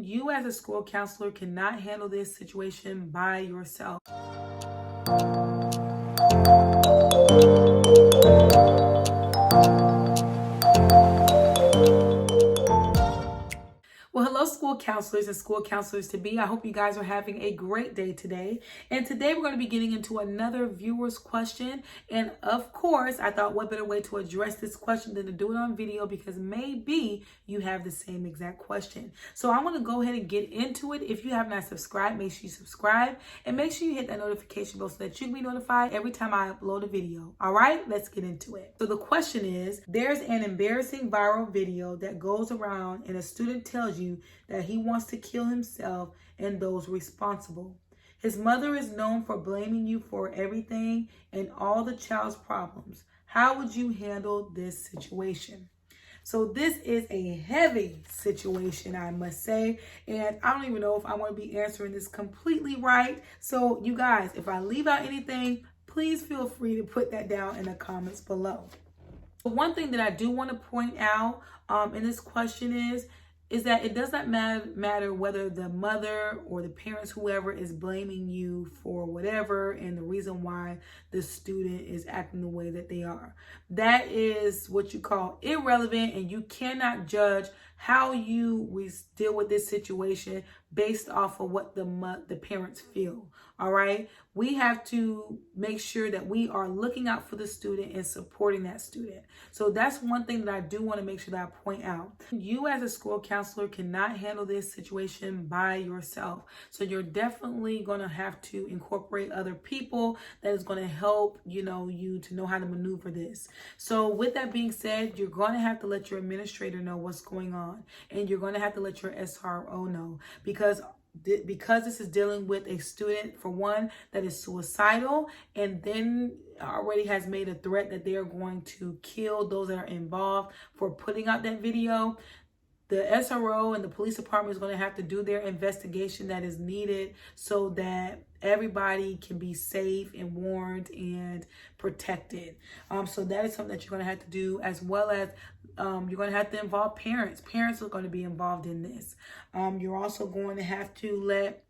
You as a school counselor cannot handle this situation by yourself. Well, hello, school counselors and school counselors to be. I hope you guys are having a great day today. And today we're going to be getting into another viewer's question. And of course, I thought what better way to address this question than to do it on video, because maybe you have the same exact question. So I'm going to go ahead and get into it. If you have not subscribed, make sure you subscribe and make sure you hit that notification bell so that you can be notified every time I upload a video. All right, let's get into it. So the question is, there's an embarrassing viral video that goes around and a student tells you that he wants to kill himself and those responsible. His mother is known for blaming you for everything and all the child's problems. How would you handle this situation? So this is a heavy situation, I must say, and I don't even know if I want to be answering this completely right. So you guys, if I leave out anything, please feel free to put that down in the comments below. One thing that I do want to point out in this question is that it does not matter whether the mother or the parents, whoever is blaming you for whatever and the reason why the student is acting the way that they are. That is what you call irrelevant, and you cannot judge how you deal with this situation based off of what the parents feel. All right, we have to make sure that we are looking out for the student and supporting that student. So that's one thing that I do want to make sure that I point out. You as a school counselor cannot handle this situation by yourself. So you're definitely going to have to incorporate other people that is going to help, you to know how to maneuver this. So with that being said, you're going to have to let your administrator know what's going on, and you're going to have to let your SRO know, because this is dealing with a student, for one, that is suicidal and then already has made a threat that they are going to kill those that are involved for putting out that video. The SRO and the police department is going to have to do their investigation that is needed so that everybody can be safe and warned and protected. So that is something that you're going to have to do, as well as you're going to have to involve parents. Parents are going to be involved in this. You're also going to have to let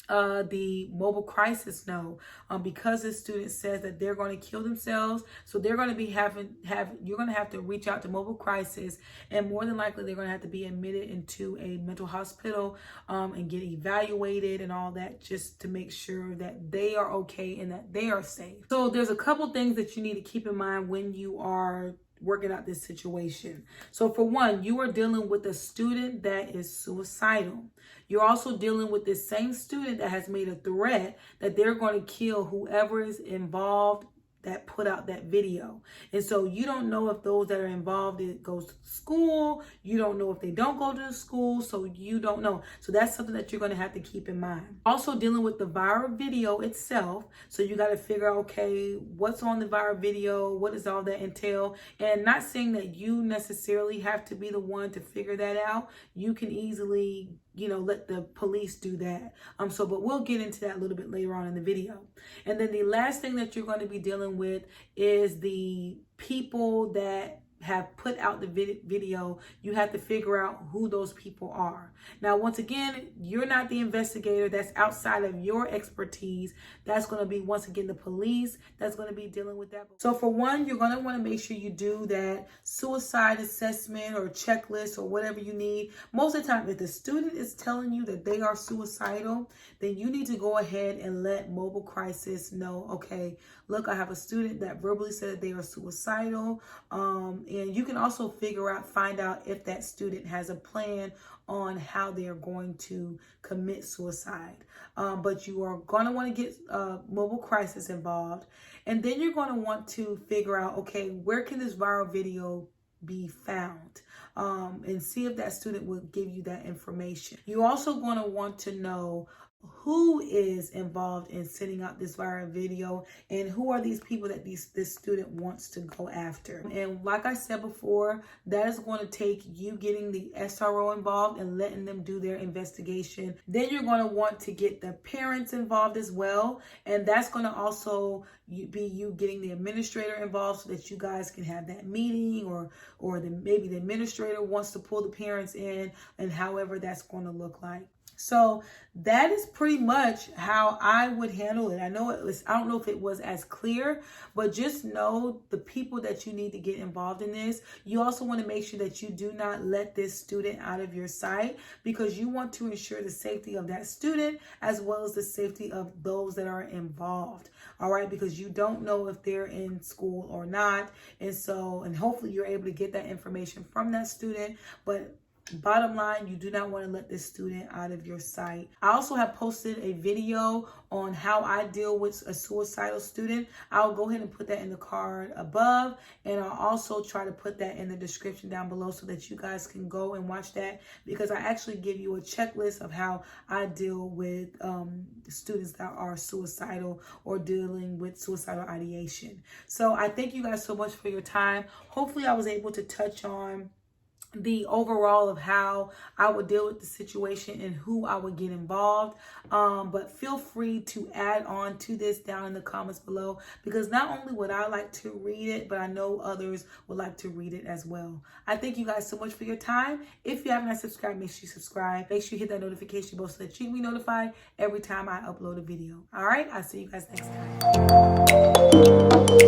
the mobile crisis know, because the student says that they're going to kill themselves. So they're going to be you're going to have to reach out to mobile crisis, and more than likely they're going to have to be admitted into a mental hospital and get evaluated and all that, just to make sure that they are okay and that they are safe. So there's a couple things that you need to keep in mind when you are working out this situation. So for one, you are dealing with a student that is suicidal. You're also dealing with this same student that has made a threat that they're going to kill whoever is involved that put out that video. And so you don't know if those that are involved, it goes to school. You don't know if they don't go to the school. So you don't know. So that's something that you're going to have to keep in mind. Also dealing with the viral video itself. So you got to figure out, okay, what's on the viral video? What does all that entail? And not saying that you necessarily have to be the one to figure that out. You can easily let the police do that. But we'll get into that a little bit later on in the video. And then the last thing that you're going to be dealing with is the people that have put out the video. You have to figure out who those people are. Now, once again, you're not the investigator. That's outside of your expertise. That's going to be, once again, the police that's going to be dealing with that. So for one, you're going to want to make sure you do that suicide assessment or checklist or whatever you need. Most of the time, if the student is telling you that they are suicidal, then you need to go ahead and let mobile crisis know, okay, look, I have a student that verbally said that they are suicidal. And you can also find out if that student has a plan on how they're going to commit suicide. But you are going to want to get mobile crisis involved. And then you're going to want to figure out, okay, where can this viral video be found? And see if that student will give you that information. You're also going to want to know who is involved in sending out this viral video, and who are these people that this student wants to go after. And like I said before, that is going to take you getting the SRO involved and letting them do their investigation. Then you're going to want to get the parents involved as well, and that's going to also be you getting the administrator involved so that you guys can have that meeting, or maybe the administrator wants to pull the parents in, and however that's going to look like. So that is pretty much how I would handle it. I don't know if it was as clear, but just know the people that you need to get involved in this. You also want to make sure that you do not let this student out of your sight, because you want to ensure the safety of that student as well as the safety of those that are involved. All right, because you don't know if they're in school or not. And hopefully you're able to get that information from that student. But bottom line, you do not want to let this student out of your sight. I also have posted a video on how I deal with a suicidal student. I'll go ahead and put that in the card above, and I'll also try to put that in the description down below so that you guys can go and watch that, because I actually give you a checklist of how I deal with students that are suicidal or dealing with suicidal ideation. So I thank you guys so much for your time. Hopefully I was able to touch on the overall of how I would deal with the situation and who I would get involved. But feel free to add on to this down in the comments below, because not only would I like to read it, but I know others would like to read it as well. I thank you guys so much for your time. If you haven't subscribed, make sure you subscribe. Make sure you hit that notification bell so that you can be notified every time I upload a video. All right, I'll see you guys next time.